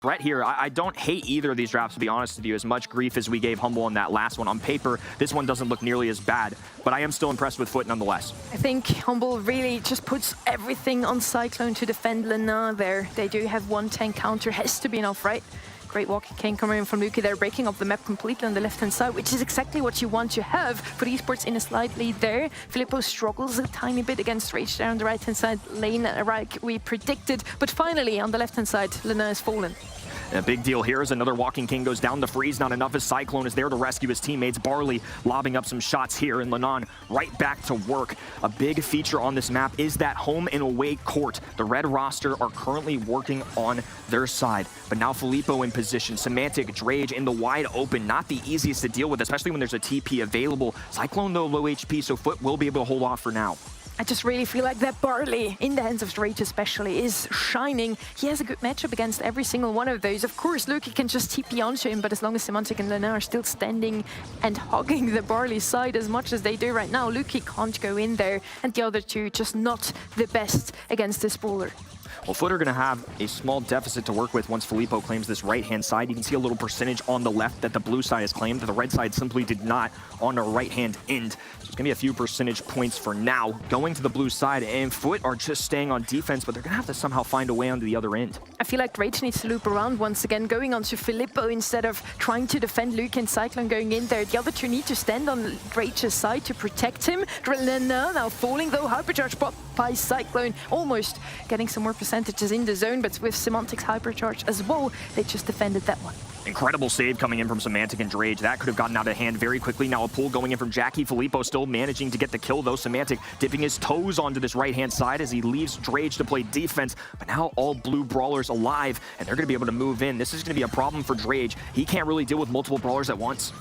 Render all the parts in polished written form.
Threat here. I don't hate either of these drafts, to be honest with you, as much grief as we gave Humble on that last one. On paper, this one doesn't look nearly as bad, but I am still impressed with Foot nonetheless. I think Humble really just puts everything on Cyclone to defend Lena there. They do have 110 counter, has to be enough, right? Great walking cane coming in from Luki there, breaking up the map completely on the left-hand side, which is exactly what you want to have for Esports in a slight lead there. Filippo struggles a tiny bit against Rage there on the right-hand side lane, like we predicted, but finally on the left-hand side, Lena has fallen. And a big deal here is another Walking King goes down. The freeze not enough as Cyclone is there to rescue his teammates. Barley lobbing up some shots here, and Lenon right back to work. A big feature on this map is that home and away court. The red roster are currently working on their side, but now Filippo in position. Semantic, Drage in the wide open, not the easiest to deal with, especially when there's a TP available. Cyclone though low HP, so Foot will be able to hold off for now. I just really feel like that Barley, in the hands of Drage especially, is shining. He has a good matchup against every single one of those. Of course, Luki can just TP onto him, but as long as Semantic and Lena are still standing and hogging the Barley side as much as they do right now, Luki can't go in there, and the other two just not the best against this brawler. Well, Foot are going to have a small deficit to work with once Filippo claims this right-hand side. You can see a little percentage on the left that the blue side has claimed, that the red side simply did not on the right-hand end. So it's going to be a few percentage points for now going to the blue side, and Foot are just staying on defense, but they're going to have to somehow find a way onto the other end. I feel like Rage needs to loop around once again, going onto Filippo instead of trying to defend Luke and Cyclone going in there. The other two need to stand on Rage's side to protect him. Lena now falling though, hypercharge bot by Cyclone, almost getting some more percentages in the zone, but with Semantic's hypercharge as well, they just defended that one. Incredible save coming in from Semantic and Drage. That could have gotten out of hand very quickly. Now a pull going in from Jackie. Filippo still managing to get the kill though. Semantic dipping his toes onto this right-hand side as he leaves Drage to play defense. But now all blue brawlers alive, and they're going to be able to move in. This is going to be a problem for Drage. He can't really deal with multiple brawlers at once.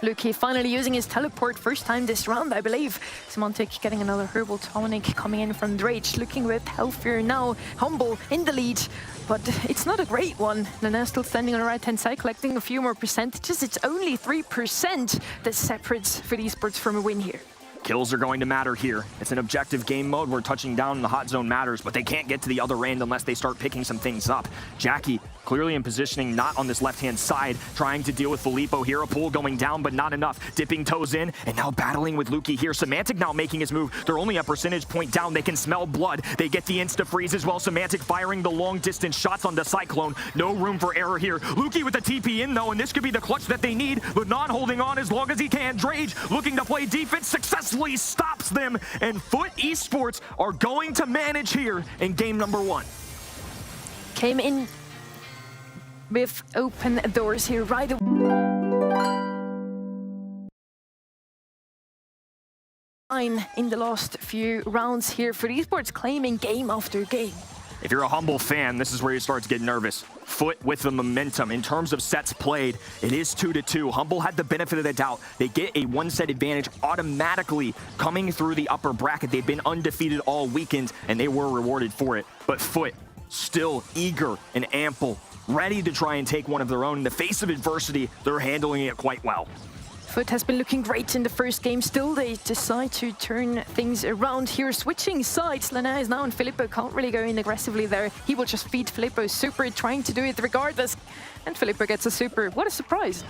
Luki finally using his teleport, first time this round, I believe. Semantic getting another herbal tonic coming in from Drage, looking a bit healthier now. Humble in the lead, but it's not a great one. Lena still standing on the right-hand side, collecting a few more percentages. It's only 3% that separates for Esports from a win here. Kills are going to matter here. It's an objective game mode where touching down in the hot zone matters, but they can't get to the other end unless they start picking some things up. Jackie clearly in positioning, not on this left-hand side, trying to deal with Filippo here. A pull going down, but not enough. Dipping toes in, and now battling with Luki here. Semantic now making his move. They're only a percentage point down. They can smell blood. They get the insta-freeze as well. Semantic firing the long-distance shots on the Cyclone. No room for error here. Luki with the TP in, though, and this could be the clutch that they need. Lenon holding on as long as he can. Drage looking to play defense, successfully stops them, and Foot Esports are going to manage here in game number 1. Came in with open doors here right away. In the last few rounds here for Esports, claiming game after game. If you're a Humble fan, this is where you start to get nervous. Foot with the momentum. In terms of sets played, it is 2-2. Humble had the benefit of the doubt. They get a one-set advantage automatically coming through the upper bracket. They've been undefeated all weekend, and they were rewarded for it. But Foot, still eager and ample, ready to try and take one of their own. In the face of adversity, they're handling it quite well. Foot has been looking great in the first game. Still, they decide to turn things around here, switching sides. Lena is now on Filippo, can't really go in aggressively there. He will just feed Filippo's super, trying to do it regardless. And Filippo gets a super. What a surprise.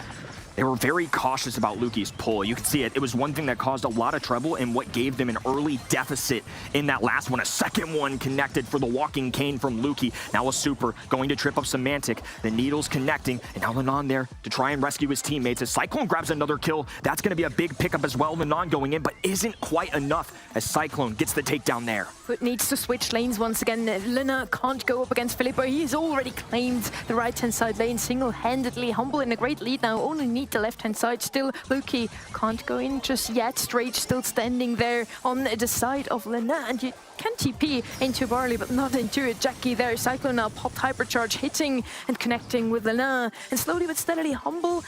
They were very cautious about Luki's pull. You can see it. It was one thing that caused a lot of trouble and what gave them an early deficit in that last one. A second one connected for the walking cane from Luki. Now a super going to trip up Semantic. The needles connecting, and now Lenon there to try and rescue his teammates. As Cyclone grabs another kill, that's going to be a big pickup as well. Lenon going in, but isn't quite enough as Cyclone gets the takedown there. Foot needs to switch lanes once again. Lena can't go up against Filippo. He's already claimed the right-hand side lane single-handedly. Humble in a great lead now. Only need the left-hand side. Still, Luki can't go in just yet. Drage still standing there on the side of Lena, and you can TP into Barley, but not into it. Jackie there. Cyclone now popped hypercharge, hitting and connecting with Lena, and slowly but steadily, Humble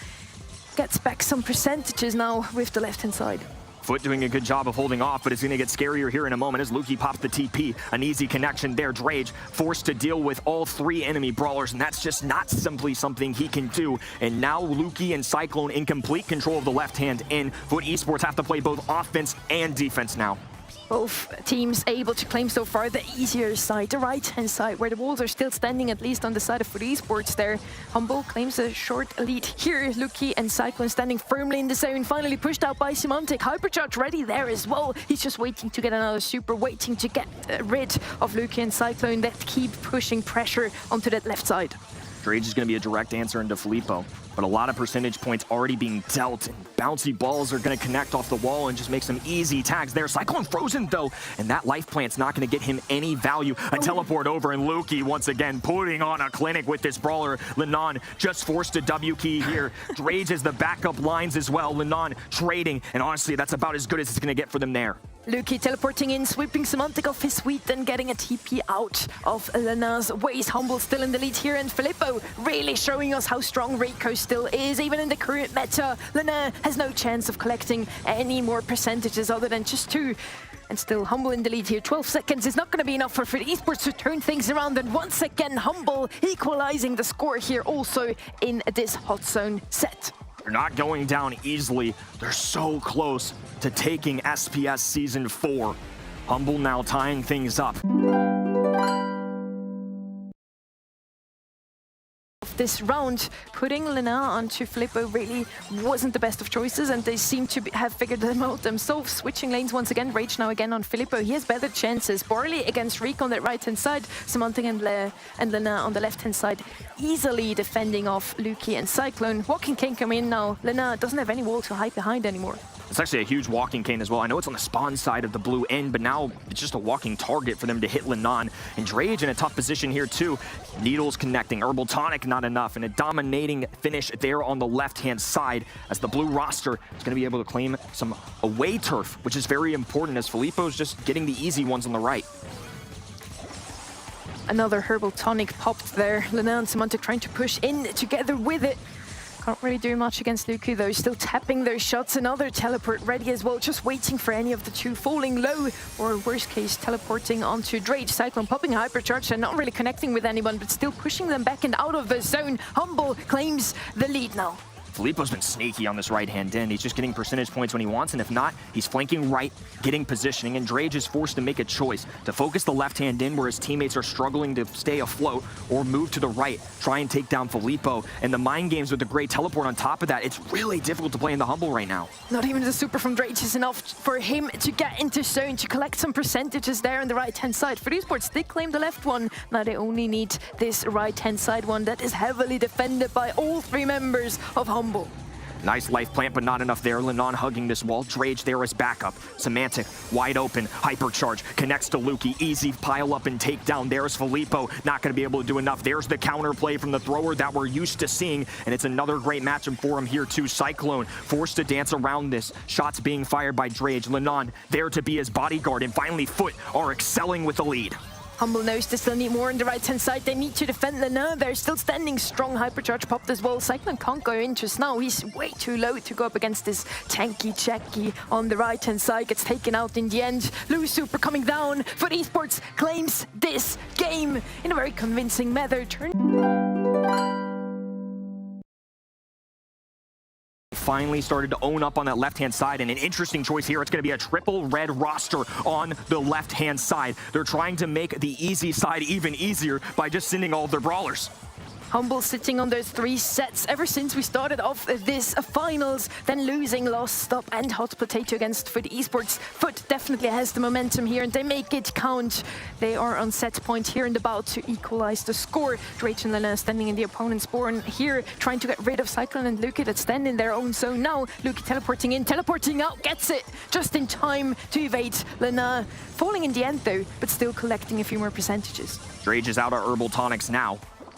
gets back some percentages now with the left-hand side. Foot doing a good job of holding off, but it's going to get scarier here in a moment as Luki pops the TP. An easy connection there. Drage forced to deal with all 3 enemy brawlers, and that's just not simply something he can do. And now Luki and Cyclone in complete control of the left hand in. Foot Esports have to play both offense and defense now. Both teams able to claim so far the easier side, the right-hand side, where the walls are still standing, at least on the side of Esports there. Humble claims a short lead here. Luki and Cyclone standing firmly in the zone, finally pushed out by Symantec. Hypercharge ready there as well. He's just waiting to get another super, waiting to get rid of Luki and Cyclone that keep pushing pressure onto that left side. Drage is going to be a direct answer into Filippo, but a lot of percentage points already being dealt, and bouncy balls are going to connect off the wall and just make some easy tags there. Cyclone frozen though, and that life plant's not going to get him any value. A teleport over, and Luki once again putting on a clinic with this brawler. Linan just forced a W key here. Drage is the backup lines as well. Linan trading, and honestly, that's about as good as it's going to get for them there. Luki teleporting in, sweeping Symantec off his suite, then getting a TP out of Lenan's ways. Humble still in the lead here, and Filippo really showing us how strong Reiko still is. Even in the current meta, Lenan has no chance of collecting any more percentages other than just 2. And still Humble in the lead here. 12 seconds is not going to be enough for Esports to turn things around. And once again, Humble equalizing the score here also in this hot zone set. They're not going down easily. They're so close to taking SPS Season 4. Humble now tying things up. This round, putting Lena onto Filippo really wasn't the best of choices, and they seem to have figured them out themselves. Switching lanes once again, Rage now again on Filippo. He has better chances. Barley against Reek on that right-hand side, Symantec and Lena on the left-hand side, easily defending off Luki and Cyclone. Walking King come in now. Lena doesn't have any wall to hide behind anymore. It's actually a huge walking cane as well. I know it's on the spawn side of the blue end, but now it's just a walking target for them to hit Linan. And Drage in a tough position here too. Needles connecting, Herbal Tonic not enough, and a dominating finish there on the left-hand side as the blue roster is going to be able to claim some away turf, which is very important as Filippo's just getting the easy ones on the right. Another Herbal Tonic popped there. Lena and Symantec trying to push in together with it. Can't really do much against Luki though, still tapping those shots. Another teleport ready as well, just waiting for any of the two falling low, or worst case teleporting onto Drage. Cyclone popping hypercharge and not really connecting with anyone, but still pushing them back and out of the zone. Humble claims the lead now. Filippo's been sneaky on this right-hand end. He's just getting percentage points when he wants, and if not, he's flanking right, getting positioning, and Drage is forced to make a choice to focus the left-hand in where his teammates are struggling to stay afloat, or move to the right, try and take down Filippo. And the mind games with the great teleport on top of that, it's really difficult to play in the Humble right now. Not even the super from Drage is enough for him to get into zone, to collect some percentages there on the right-hand side. For Esports, they claim the left one. Now they only need this right-hand side one that is heavily defended by all 3 members of Humble. Nice life plant, but not enough there. Linan hugging this wall. Drage there as backup. Symantec wide open. Hypercharge connects to Luki. Easy pile up and take down. There's Filippo. Not going to be able to do enough. There's the counter play from the thrower that we're used to seeing. And it's another great matchup for him here too. Cyclone forced to dance around this. Shots being fired by Drage. Linan there to be his bodyguard. And finally Foot are excelling with the lead. Humble knows they still need more on the right-hand side. They need to defend Lena. They're still standing strong. Hypercharge popped as well. Cyclone can't go into Snow. He's way too low to go up against this tanky Jackie on the right-hand side. Gets taken out in the end. Blue Super coming down, but Esports claims this game in a very convincing manner. Finally started to own up on that left-hand side, and an interesting choice here. It's going to be a triple red roster on the left-hand side. They're trying to make the easy side even easier by just sending all of their brawlers. Humble sitting on those 3 sets ever since we started off this finals, then losing Lost Stop and Hot Potato against Foot Esports. Foot definitely has the momentum here, and they make it count. They are on set point here and about to equalize the score. Drage and Lena standing in the opponent's spawn here, trying to get rid of Cyclone and Luki that stand in their own zone now. Luki teleporting in, teleporting out, gets it just in time to evade Lena. Falling in the end though, but still collecting a few more percentages. Drage is out of Herbal Tonics now.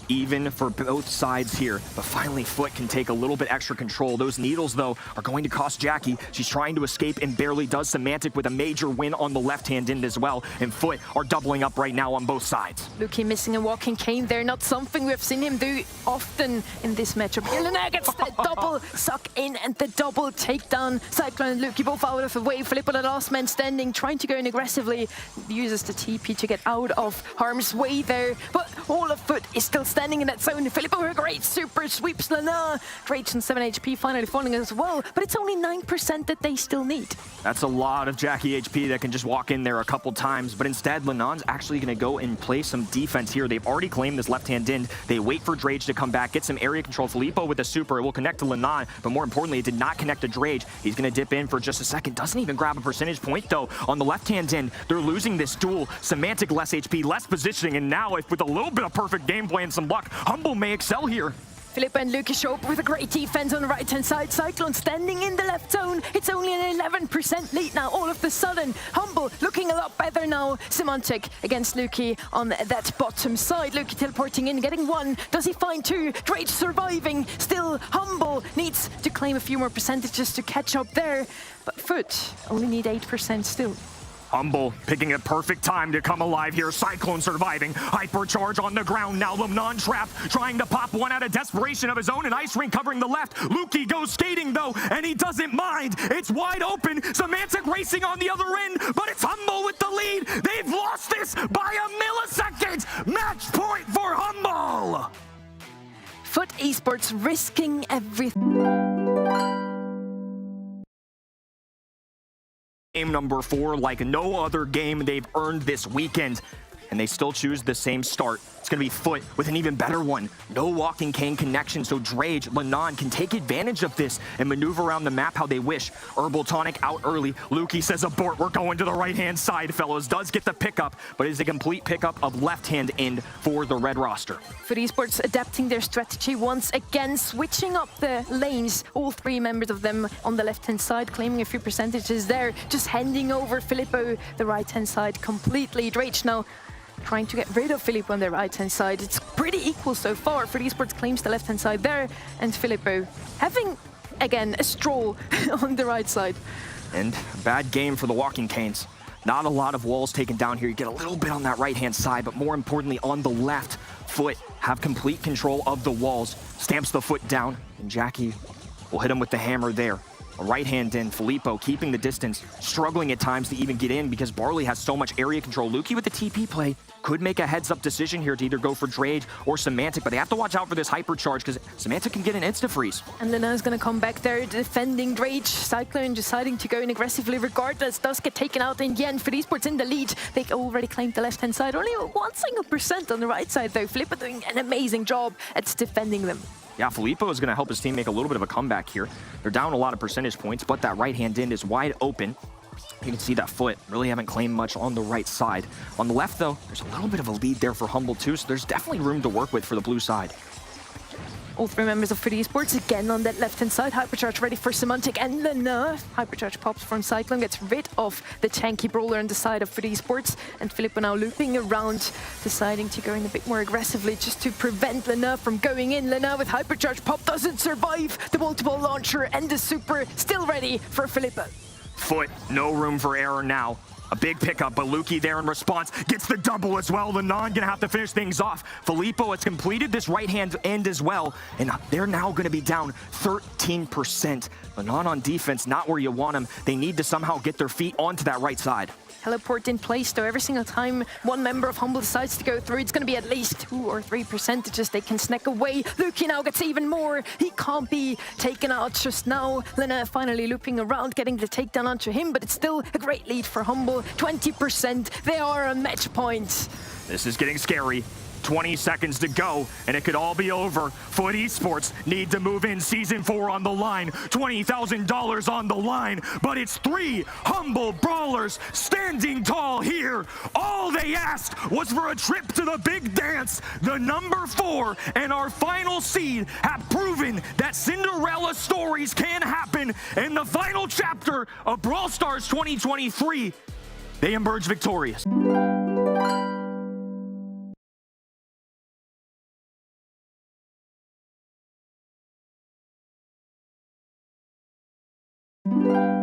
Even for both sides here, but finally Foot can take a little bit extra control. Those needles, though, are going to cost Jackie. She's trying to escape and barely does. Symantec with a major win on the left-hand end as well, and Foot are doubling up right now on both sides. Luki missing a walking cane there, not something we've seen him do often in this matchup. Lena gets the double suck in and the double takedown. Cyclone and Luki both out of the way. Filippo, the last man standing, trying to go in aggressively, uses the TP to get out of harm's way there, but All of Foot is still standing in that zone. Filippo, a great super sweeps Lana. Drage on 7 HP finally falling as well, but it's only 9% that they still need. That's a lot of Jackie HP that can just walk in there a couple times, but instead Lanon's actually going to go and play some defense here. They've already claimed this left-hand end. They wait for Drage to come back, get some area control. Filippo with the super, it will connect to Lanon, but more importantly, it did not connect to Drage. He's going to dip in for just a second. Doesn't even grab a percentage point, though. On the left-hand end, they're losing this duel. Semantic less HP, less positioning, and now if with a little bit of perfect gameplay and some luck, Humble may excel here. Filippo and Lucas show up with a great defense on the right-hand side. Cyclone standing in the left zone. It's only an 11% lead now. All of a sudden, Humble looking a lot better now. Semantic against Luki on that bottom side. Luki teleporting in, getting one. Does he find two? Drage surviving. Still, Humble needs to claim a few more percentages to catch up there. But Foot only need 8% still. Humble picking a perfect time to come alive here. Cyclone surviving. Hypercharge on the ground now. Lemnon trapped, trying to pop one out of desperation of his own. And Ice Ring covering the left. Luki goes skating though, and he doesn't mind. It's wide open. Semantic racing on the other end, but it's Humble with the lead. They've lost this by a millisecond. Match point for Humble. Foot Esports risking everything. Game number 4, like no other game they've earned this weekend, and they still choose the same start. It's going to be Foot with an even better one. No walking cane connection, so Drage, Lanon can take advantage of this and maneuver around the map how they wish. Herbal Tonic out early. Luki says abort, we're going to the right-hand side, fellows. Does get the pickup, but is a complete pickup of left-hand end for the red roster. For Esports adapting their strategy once again, switching up the lanes. All 3 members of them on the left-hand side, claiming a few percentages there. Just handing over Filippo the right-hand side completely. Drage now trying to get rid of Filippo on the right-hand side. It's pretty equal so far. For Esports claims the left-hand side there, and Filippo having, again, a stroll on the right side. And a bad game for the walking canes. Not a lot of walls taken down here. You get a little bit on that right-hand side, but more importantly, on the left, Foot have complete control of the walls. Stamps the foot down, and Jackie will hit him with the hammer there. A right-hand in, Filippo keeping the distance, struggling at times to even get in because Barley has so much area control. Luki with the TP play could make a heads-up decision here to either go for Drage or Semantic, but they have to watch out for this hypercharge because Semantic can get an insta-freeze. And Lena's going to come back there defending Drage. Cyclone deciding to go in aggressively regardless. Does get taken out in the end. For Esports in the lead. They already claimed the left-hand side. Only 1% on the right side though. Filippo doing an amazing job at defending them. Yeah, Filippo is going to help his team make a little bit of a comeback here. They're down a lot of percentage points, but that right-hand end is wide open. You can see that Foot really haven't claimed much on the right side. On the left, though, there's a little bit of a lead there for Humble, too, so there's definitely room to work with for the blue side. All 3 members of Foot Esports again on that left-hand side. Hypercharge ready for Semantic and Lena. Hypercharge pops from Cyclone, gets rid of the tanky brawler on the side of Foot Esports. And Filippo now looping around, deciding to go in a bit more aggressively just to prevent Lena from going in. Lena with Hypercharge pop doesn't survive. The multiple launcher and the super still ready for Filippo. Foot, no room for error now. A big pickup, but Luki there in response gets the double as well. Lanon gonna have to finish things off. Filippo has completed this right-hand end as well, and they're now gonna be down 13%. Lanon on defense, not where you want them. They need to somehow get their feet onto that right side. Teleport in place though. Every single time one member of Humble decides to go through, it's going to be at least 2 or 3 percentages they can snack away. Luki now gets even more. He can't be taken out just now. Lena finally looping around, getting the takedown onto him, but it's still a great lead for Humble. 20%. They are a match point. This is getting scary. 20 seconds to go, and it could all be over. Foot Esports need to move in. Season 4 on the line. $20,000 on the line, but it's 3 Humble brawlers standing tall here. All they asked was for a trip to the big dance. The number 4 and our final seed have proven that Cinderella stories can happen. In the final chapter of Brawl Stars 2023, they emerge victorious. Thank you.